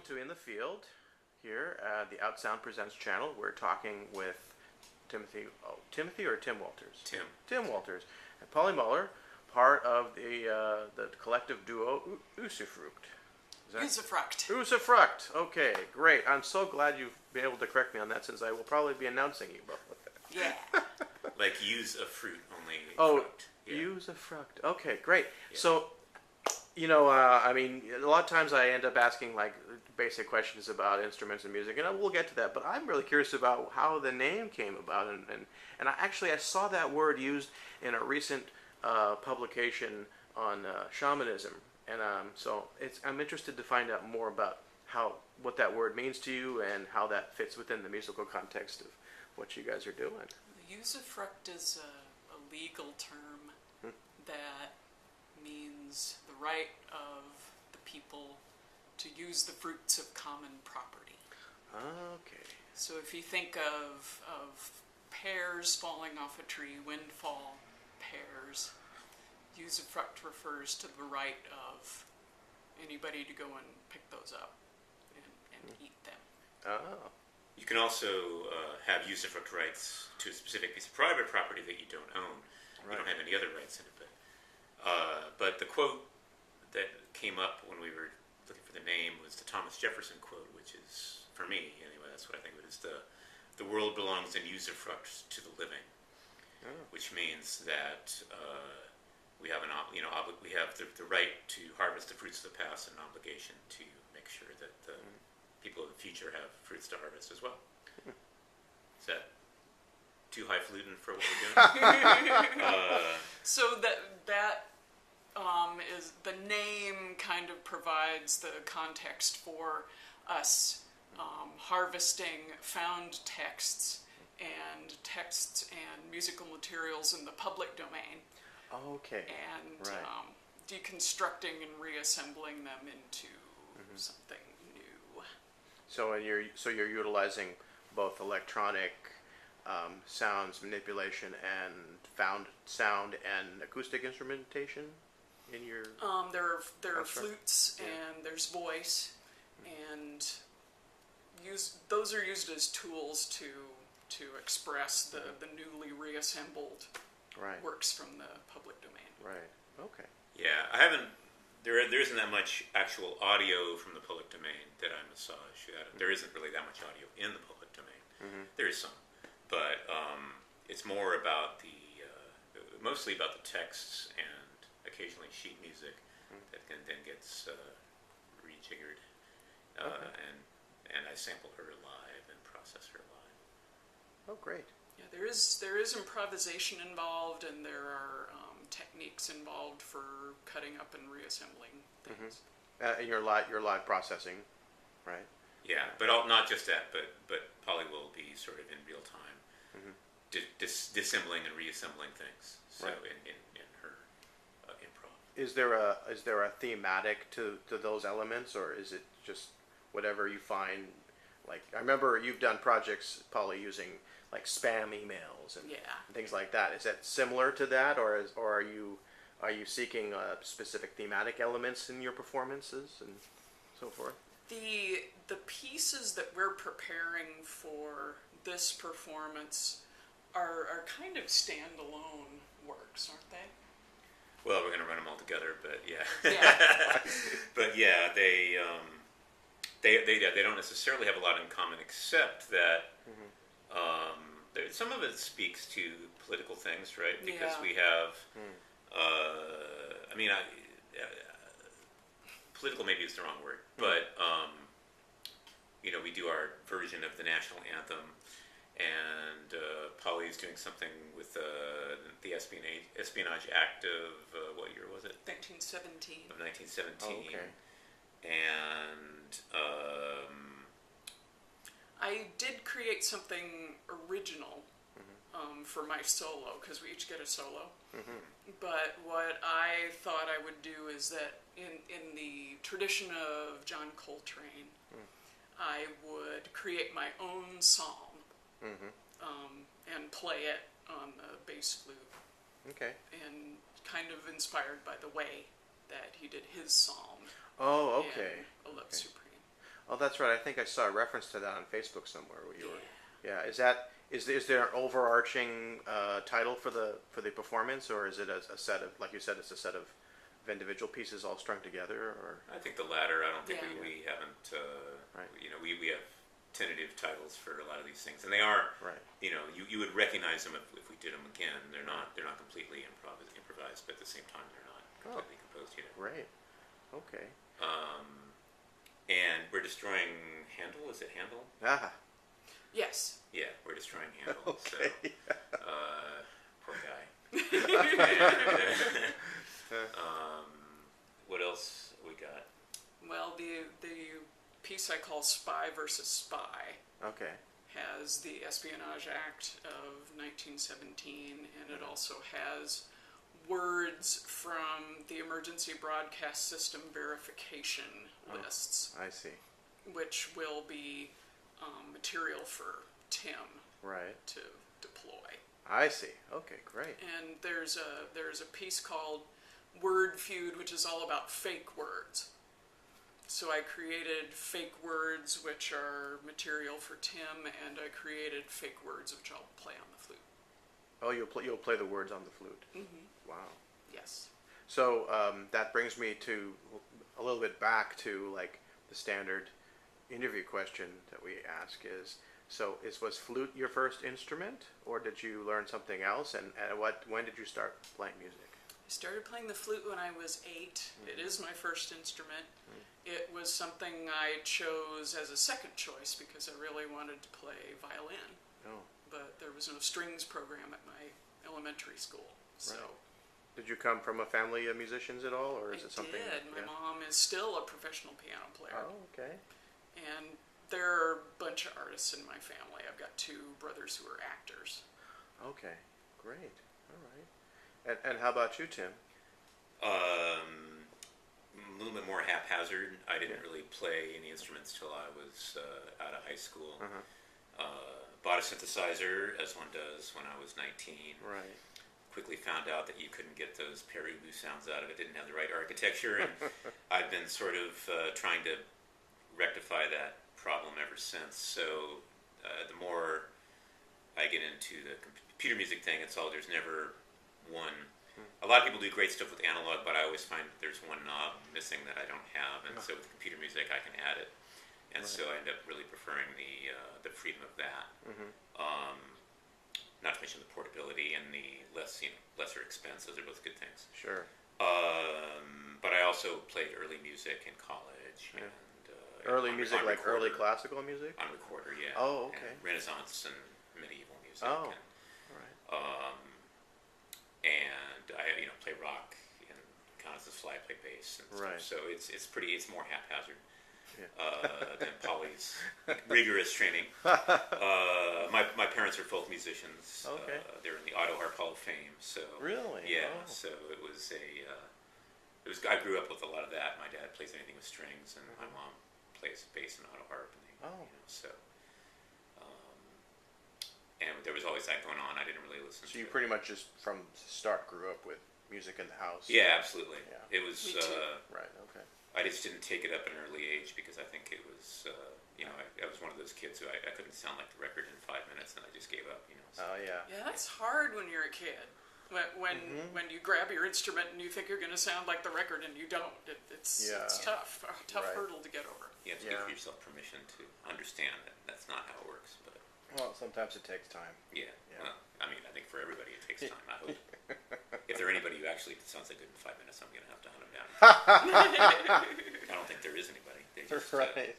to In the Field here at the Outsound Presents channel. We're talking with Timothy or Tim Walters? Tim Walters and Polly Moller, part of the collective duo Usufruct. Usufruct. Okay, great. I'm so glad you've been able to correct me on that, since I will probably be announcing you both with that. Yeah. Like use a fruit, only fruct. Yeah. Usufruct. Okay, great. Yeah. So, I mean, a lot of times I end up asking like basic questions about instruments and music, and we'll get to that. But I'm really curious about how the name came about, and I saw that word used in a recent publication on shamanism, and so I'm interested to find out more about what that word means to you and how that fits within the musical context of what you guys are doing. Usufruct is a legal term that means the right of the people to use the fruits of common property. Okay. So if you think of pears falling off a tree, windfall pears, usufruct refers to the right of anybody to go and pick those up and eat them. Oh. You can also have usufruct rights to a specific piece of private property that you don't own. Right. You don't have any other rights in it. But the quote that came up when we were looking for the name was the Thomas Jefferson quote, which is, for me anyway, that's what I think of it, is the world belongs in usufruct to the living, which means that we have we have the right to harvest the fruits of the past and an obligation to make sure that the people of the future have fruits to harvest as well. Is that too highfalutin for what we're doing? So that is the name kind of provides the context for us harvesting found texts and musical materials in the public domain. Okay. And right. Deconstructing and reassembling them into something new. So you're utilizing both electronic sounds manipulation and found sound and acoustic instrumentation in your. There are flutes and there's voice, and those are used as tools to express the newly reassembled works from the public domain. Right. Okay. Yeah, I haven't. There isn't that much actual audio from the public domain that I massage. There isn't really that much audio in the public domain. There is some, but it's more about mostly about the texts and occasionally sheet music that then gets rejiggered, and I sample her live and process her live. Oh, great. Yeah, there is improvisation involved, and there are techniques involved for cutting up and reassembling things. And your live processing, right? Yeah, but not just that, but Polly will be sort of in real time disassembling and reassembling things. So in her improv. Is there a thematic to those elements, or is it just whatever you find? Like, I remember you've done projects, Polly, using like spam emails and things like that. Is that similar to that, or are you seeking specific thematic elements in your performances and so forth? The pieces that we're preparing for this performance are kind of standalone works, aren't they? Well, we're going to run them all together, but yeah. Yeah. But yeah, they don't necessarily have a lot in common, except that some of it speaks to political things, right? Because we have, political maybe is the wrong word, but we do our version of the national anthem, and Polly is doing something with the Espionage Act of what year was it? 1917. Of 1917. Oh, okay. And I did create something original for my solo, because we each get a solo. But what I thought I would do is that in the tradition of John Coltrane, I would create my own psalm and play it on the bass flute. Okay. And kind of inspired by the way that he did his psalm. Oh, okay. In A Love Okay. Supreme. Oh, that's right. I think I saw a reference to that on Facebook somewhere. Where you were. Yeah. Is there an overarching title for the performance, or is it a set of, like you said, it's a set of individual pieces all strung together? Or I think the latter. I don't think Yeah. we haven't. Right. We have tentative titles for a lot of these things, and they are. right. You would recognize them if we did them again. They're not completely improvised, but at the same time they're not completely composed yet. Great. Okay. And we're destroying Handel. Is it Handel? Ah. Yes. Yeah, we're destroying Handel. Okay. So, poor guy. What else we got? Well, the piece I call Spy versus Spy Okay. has the Espionage Act of 1917, and it also has words from the Emergency Broadcast System verification lists, I see. which will be material for Tim Right. to deploy. I see. Okay. Great. And there's a piece called Word Feud, which is all about fake words. So I created fake words, which are material for Tim, and I created fake words, which I'll play on the flute. Oh, you'll play the words on the flute. Mm-hmm. Wow. Yes. So that brings me to a little bit back to like the standard interview question that we ask is, was flute your first instrument, or did you learn something else? And when did you start playing music? I started playing the flute when I was 8. It is my first instrument. It was something I chose as a second choice because I really wanted to play violin. Oh. But there was no strings program at my elementary school. So Right. Did you come from a family of musicians at all, or is it something? I did. My mom is still a professional piano player. Oh, okay. And there are a bunch of artists in my family. I've got 2 brothers who are actors. Okay. Great. All right. And how about you, Tim? A little bit more haphazard. I didn't really play any instruments till I was out of high school. Bought a synthesizer, as one does, when I was 19. Right. Quickly found out that you couldn't get those Perubu sounds out of it. Didn't have the right architecture, and I've been sort of trying to rectify that problem ever since. So the more I get into the computer music thing, there's never one. A lot of people do great stuff with analog, but I always find that there's one knob missing that I don't have, and so with computer music I can add it, and so I end up really preferring the freedom of that. Not to mention the portability and the lesser expense; those are both good things. Sure. But I also played early music in college. Yeah. And, Early music, like recorder, early classical music? on recorder, yeah. Oh, okay. And Renaissance and medieval music. Oh, And, all right. and I play rock and Constance Fly, play bass and Right. stuff. So it's more haphazard Yeah. than Polly's rigorous training. My parents are folk musicians. Okay. They're in the Auto Harp Hall of Fame. So Really? yeah. Oh. So it was I grew up with a lot of that. My dad plays anything with strings, and my mom plays bass and auto harp. And and there was always that going on. I didn't really listen to So you it. pretty much just from the start grew up with music in the house? Yeah, absolutely. Yeah. It was. Me too. Right, okay. I just didn't take it up at an early age because I think it was. I was one of those kids who I couldn't sound like the record in 5 minutes, and I just gave up. So. Oh, yeah. Yeah, that's hard when you're a kid. When you grab your instrument and you think you're going to sound like the record and you don't. It's tough. A tough Right. hurdle to get over. You have to give yourself permission to understand that that's not how it works. But Well, sometimes it takes time. yeah. Yeah. Well, I mean, I think for everybody it takes time. I hope. If there anybody who actually sounds like good in 5 minutes, I'm going to have to hunt them down. I don't think there is anybody. They just, Right.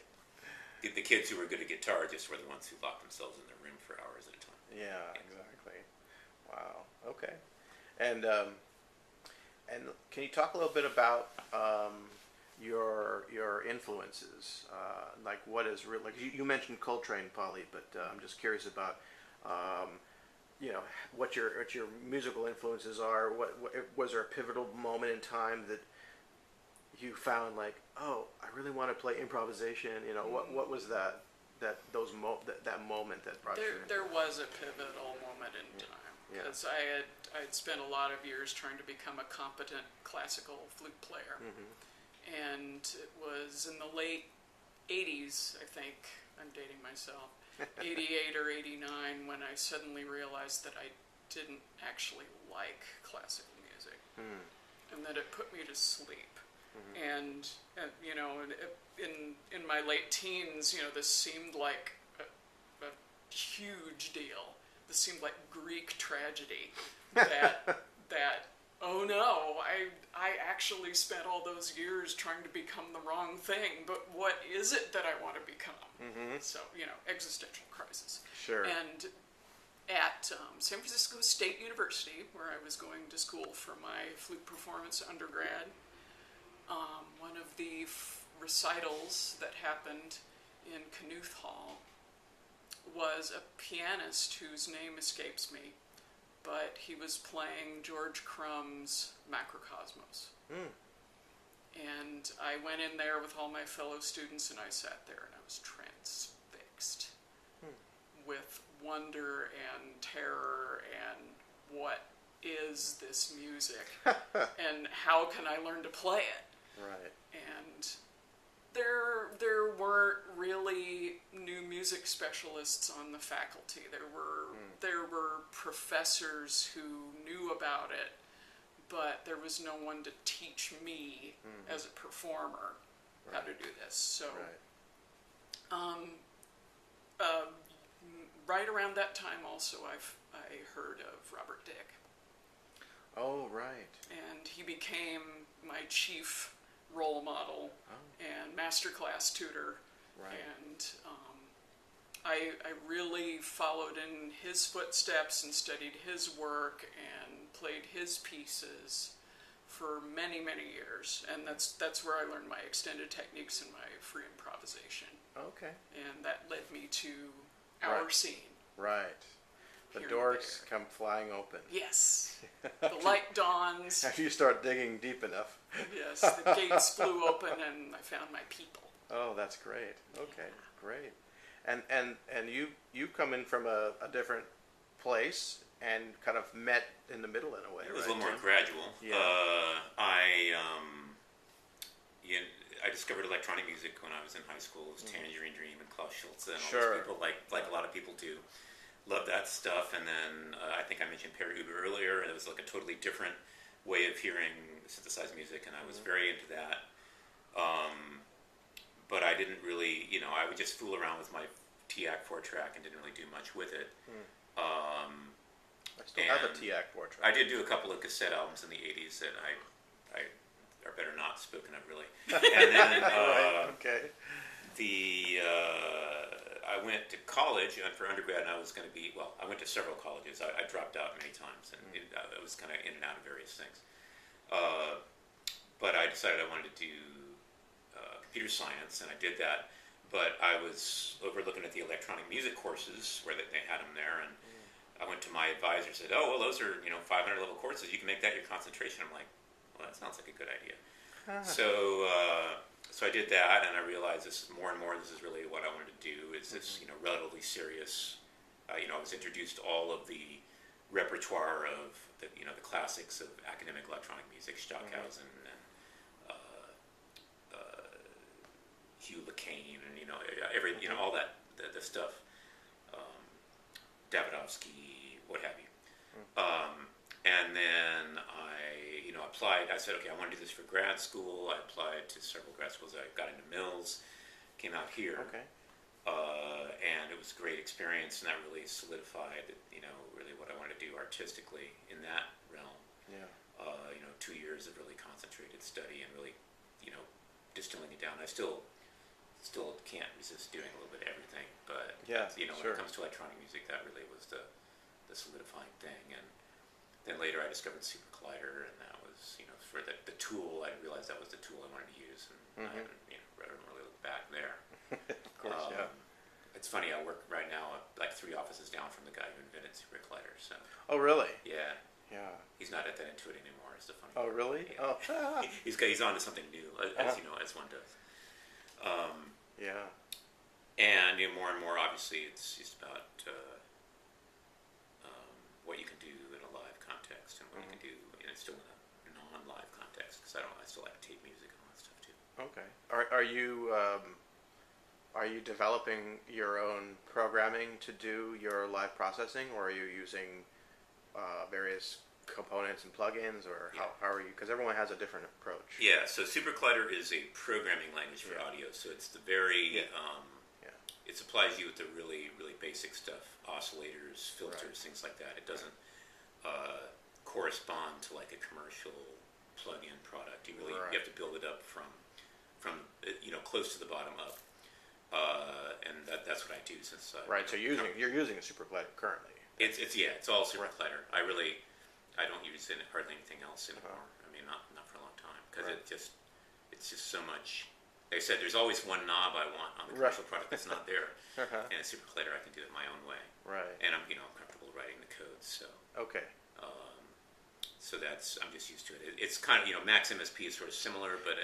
The kids who were good at guitar just were the ones who locked themselves in their room for hours at a time. Yeah, exactly. Wow. Okay. And can you talk a little bit about your influences? Like what is real? Like you mentioned Coltrane, Polly, but I'm just curious about what your musical influences are. What was there a pivotal moment in time that you found like, oh, I really want to play improvisation? What was that moment that brought you into There it? was a pivotal moment in time Yeah. because I'd spent a lot of years trying to become a competent classical flute player, and it was in the late 80s, I think, I'm dating myself, 88 or 89, when I suddenly realized that I didn't actually like classical music, and that it put me to sleep. And you know, in my late teens, you know, this seemed like a huge deal. This seemed like Greek tragedy. That oh no, I actually spent all those years trying to become the wrong thing. But what is it that I want to become? So, you know, existential crisis. Sure. And at San Francisco State University, where I was going to school for my flute performance undergrad, one of the recitals that happened in Knuth Hall was a pianist whose name escapes me, but he was playing George Crumb's Macrocosmos. And I went in there with all my fellow students, and I sat there and I was transfixed with wonder and terror and what is this music and how can I learn to play it? Right. And there weren't really new music specialists on the faculty. There were professors who knew about it, but there was no one to teach me as a performer how to do this. So, right around that time, also I heard of Robert Dick. Oh, right. And he became my chief role model and masterclass tutor. Right. And I really followed in his footsteps and studied his work and played his pieces for many, many years. And that's where I learned my extended techniques and my free improvisation. Okay. And that led me to our scene. Right. The Here and doors there. come flying open. Yes. The light dawns. After you start digging deep enough. Yes, the gates flew open and I found my people. Oh, that's great. Okay, great. And you come in from a different place and kind of met in the middle in a way, It was right? a little more gradual. Yeah. I discovered electronic music when I was in high school. It was Tangerine Dream and Klaus Schulze and all Sure. those people, like a lot of people do. Loved that stuff. And then I think I mentioned Per Uber earlier, and it was like a totally different way of hearing synthesized music, and I was very into that. But I didn't really, I would just fool around with my TAC 4-track and didn't really do much with it. I still have a TAC portrait. I did do a couple of cassette albums in the 80s that I are better not spoken of, really. And then Right, okay. I went to college for undergrad, and I was going to be, I went to several colleges. I dropped out many times, and I was kind of in and out of various things. But I decided I wanted to do computer science, and I did that. But I was overlooking at the electronic music courses where they had them there, and I went to my advisor and said, "Oh, well, those are 500 level courses. You can make that your concentration." I'm like, "Well, that sounds like a good idea." So I did that, and I realized this is more and more. This is really what I wanted to do. Is this relatively serious? I was introduced to all of the repertoire of the classics of academic electronic music, Stockhausen and Hugh LeCane, and all that the stuff, Davidovsky, what have you. And then I applied. I said, okay, I want to do this for grad school. I applied to several grad schools. I got into Mills, came out here. Okay. And it was a great experience, and that really solidified, really what I wanted to do artistically in that realm. Yeah. 2 years of really concentrated study and really, distilling it down. I still can't resist doing a little bit of everything, but when it comes to electronic music, that really was the solidifying thing. And then later I discovered Super Collider, and that was, for the tool. I realized that was the tool I wanted to use, and I haven't, I don't really look back there. Of course, yeah. It's funny, I work right now like 3 offices down from the guy who invented Super Collider. So Oh, really? yeah, Yeah. he's not at that Intuit anymore. It's the funny. Oh, really? Yeah. Oh. He's on to something new, as as one does. Yeah. And more and more, obviously, it's just about what you can do in a live context and what you can do, still in a non-live context. Because I still like tape music and all that stuff too. Okay. Are you Are you developing your own programming to do your live processing, or are you using various components and plugins, or how are you? Because everyone has a different approach. Yeah, so Super Collider is a programming language for audio, so it's the very, it supplies you with the really, really basic stuff, oscillators, filters, things like that. It doesn't correspond to like a commercial plug-in product. You really you have to build it up from close to the bottom up, and that's what I do since so you're using a Super Collider currently. It's all Super Collider. I don't use hardly anything else anymore. I mean, not for a long time because it's just so much. Like I said, there's always one knob I want on the commercial product that's not there, and a Super Collider I can do it my own way. Right. And I'm comfortable writing the code. So okay. So I'm just used to it. It's kind of Max MSP is sort of similar, but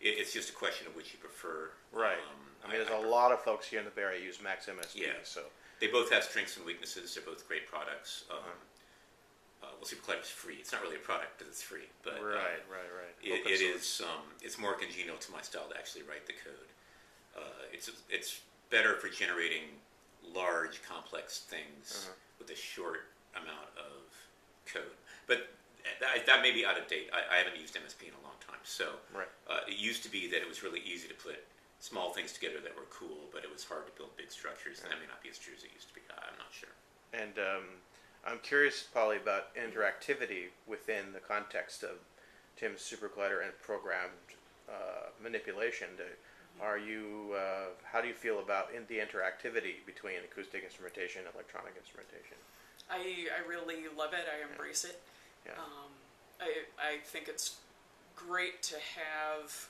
it's just a question of which you prefer. Right. I mean, there's a lot of folks here in the Bay Area use Max MSP. Yeah. So they both have strengths and weaknesses. They're both great products. Well, Super Collider is free. It's not really a product because it's free, but right. It is. It's more congenial to my style to actually write the code. It's better for generating large, complex things with a short amount of code. But that may be out of date. I haven't used MSP in a long time. So it used to be that it was really easy to put small things together that were cool, but it was hard to build big structures. And that may not be as true as it used to be. I'm not sure. And I'm curious, Polly, about interactivity within the context of Tim's Super Collider and programmed manipulation. How do you feel about the interactivity between acoustic instrumentation and electronic instrumentation? I really love it. I embrace it. Yeah. I think it's great to have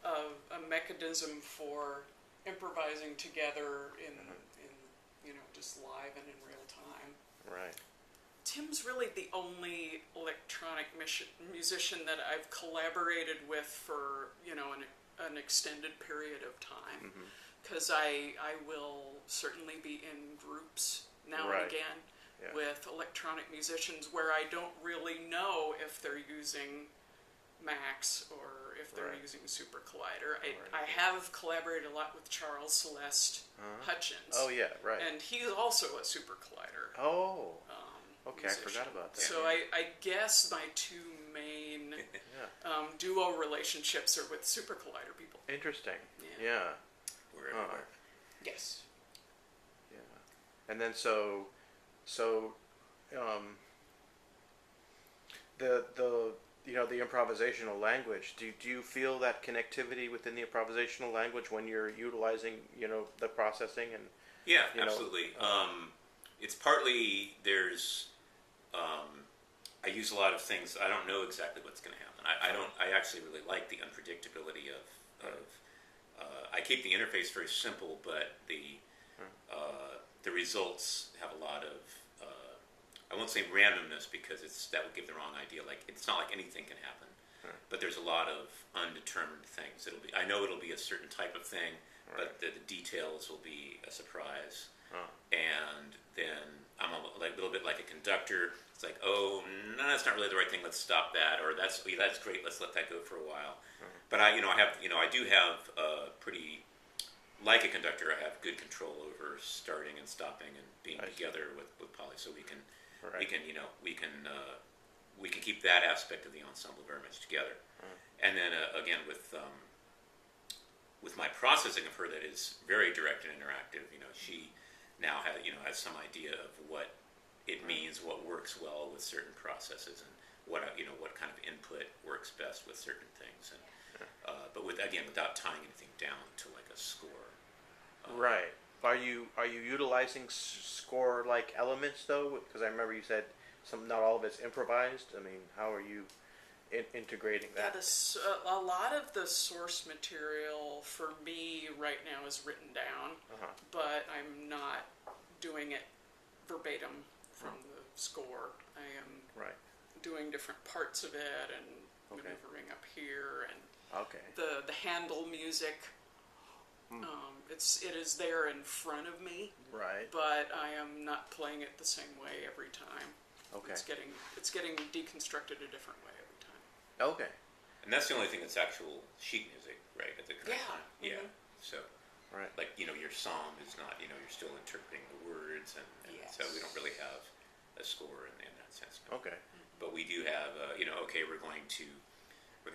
a mechanism for improvising together in just live and in real time. Right. Tim's really the only electronic musician that I've collaborated with for an extended period of time, because I will certainly be in groups now and again with electronic musicians where I don't really know if they're using Max or if they're using Super Collider. I have collaborated a lot with Charles Celeste Hutchins. Oh yeah, right. And he's also a Super Collider. Oh. Okay, Musician. I forgot about that. So I guess my two main duo relationships are with Super Collider people. Interesting. Yeah. We're everywhere. Yes. Yeah. And then so the improvisational language. Do you feel that connectivity within the improvisational language when you're utilizing the processing and? Yeah, absolutely. It's partly there's. I use a lot of things. I don't know exactly what's going to happen. I actually really like the unpredictability of. I keep the interface very simple, but the results have a lot of. I won't say randomness because that would give the wrong idea. Like it's not like anything can happen, but there's a lot of undetermined things. I know it'll be a certain type of thing, but the details will be a surprise. And then I'm a little bit like a conductor. It's like, oh, no, that's not really the right thing. Let's stop that. Or that's great. Let's let that go for a while. But I do have pretty, like a conductor. I have good control over starting and stopping and being together with Polly, so we can keep that aspect of the ensemble very much together. And then again with my processing of her, that is very direct and interactive. She now has some idea of what it means, what works well with certain processes, and what kind of input works best with certain things. And but without tying anything down to like a score. Right. Are you utilizing score-like elements though? Because I remember you said not all of it's improvised. I mean, how are you integrating that? Yeah, a lot of the source material for me right now is written down, but I'm not doing it verbatim from the score. I am doing different parts of it and maneuvering up here, and the handle music. It is there in front of me, but I am not playing it the same way every time. Okay. It's getting deconstructed a different way every time. Okay. And that's the only thing that's actual sheet music, right? At the current time. Yeah. So. Right. Like, your psalm is not, you're still interpreting the words, and Yes. so we don't really have a score in that sense. No. Okay. But we do have, okay, we're going to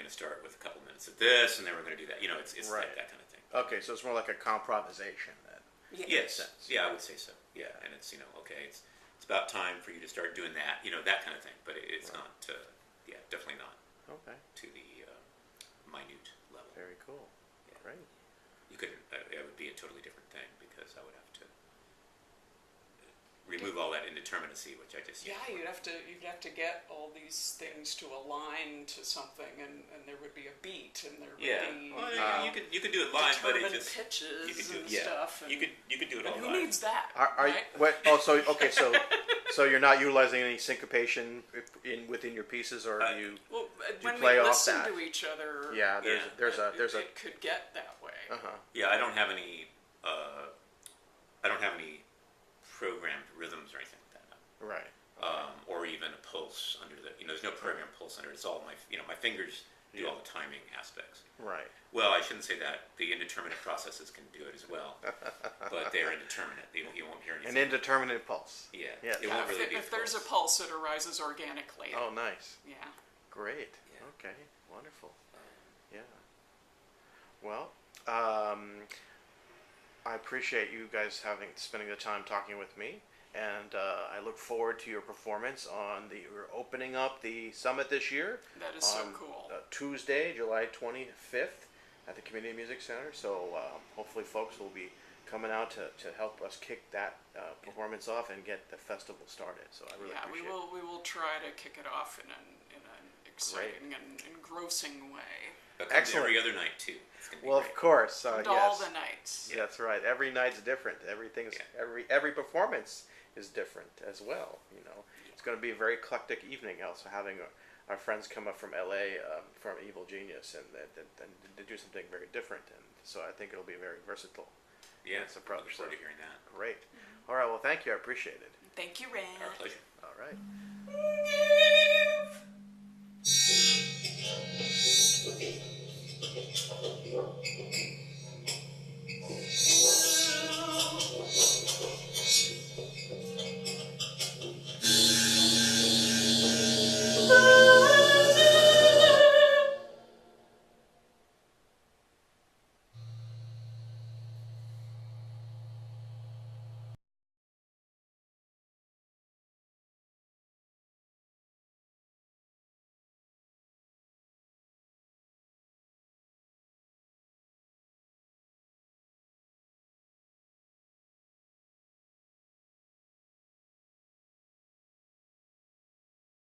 start with a couple minutes of this, and then we're going to do that. It's Right. like that kind of thing. Okay, so it's more like a comprovisation then. Yes. Sense. Yeah, I would say so. Yeah, and it's okay, it's about time for you to start doing that. That kind of thing. But it's Right. not. Definitely not Okay. to the minute level. Very cool. Yeah. Great. You couldn't. It would be a totally different thing because I would have to remove all that indeterminacy, which I just Yeah, you'd have to get all these things to align to something, and there would be a beat, and there would be Well, you could do it live, but it determined just pitches you could do and it. Yeah, stuff. And, you could do it and all who live. needs that? Are right? what? Oh, so okay, so you're not utilizing any syncopation within your pieces, or you? Well, you when play we off listen that? to each other, Yeah, there's a. it could get that way. Yeah, I don't have any. I don't have any programmed rhythms or anything like that. Right. Or even a pulse under the. There's no programmed pulse under it. It's all my fingers do all the timing aspects. Right. Well, I shouldn't say that. The indeterminate processes can do it as well, but they're indeterminate. You won't hear anything. An indeterminate pulse. Yeah. Yes. It won't really be If there's a pulse, it arises organically. Oh, nice. Yeah. Great. Yeah. Okay. Wonderful. Yeah. Well, I appreciate you guys spending the time talking with me, and I look forward to your performance we're opening up the summit this year. That is so on, cool. Tuesday, July 25th at the Community Music Center. So hopefully folks will be coming out to help us kick that performance off and get the festival started. So I really appreciate it. we will try to kick it off in an exciting and engrossing way. But comes Excellent. every other night too. It's gonna be Well, great. of course, And yes. all the nights. Yeah. That's right. Every night's different. Everything's every performance is different as well. It's going to be a very eclectic evening. Also having our friends come up from LA from Evil Genius and they do something very different. And so I think it'll be very versatile. Yeah, It's a approach. look forward to hearing that. Great. All right. Well, thank you. I appreciate it. Thank you, Ran. Our pleasure. All right.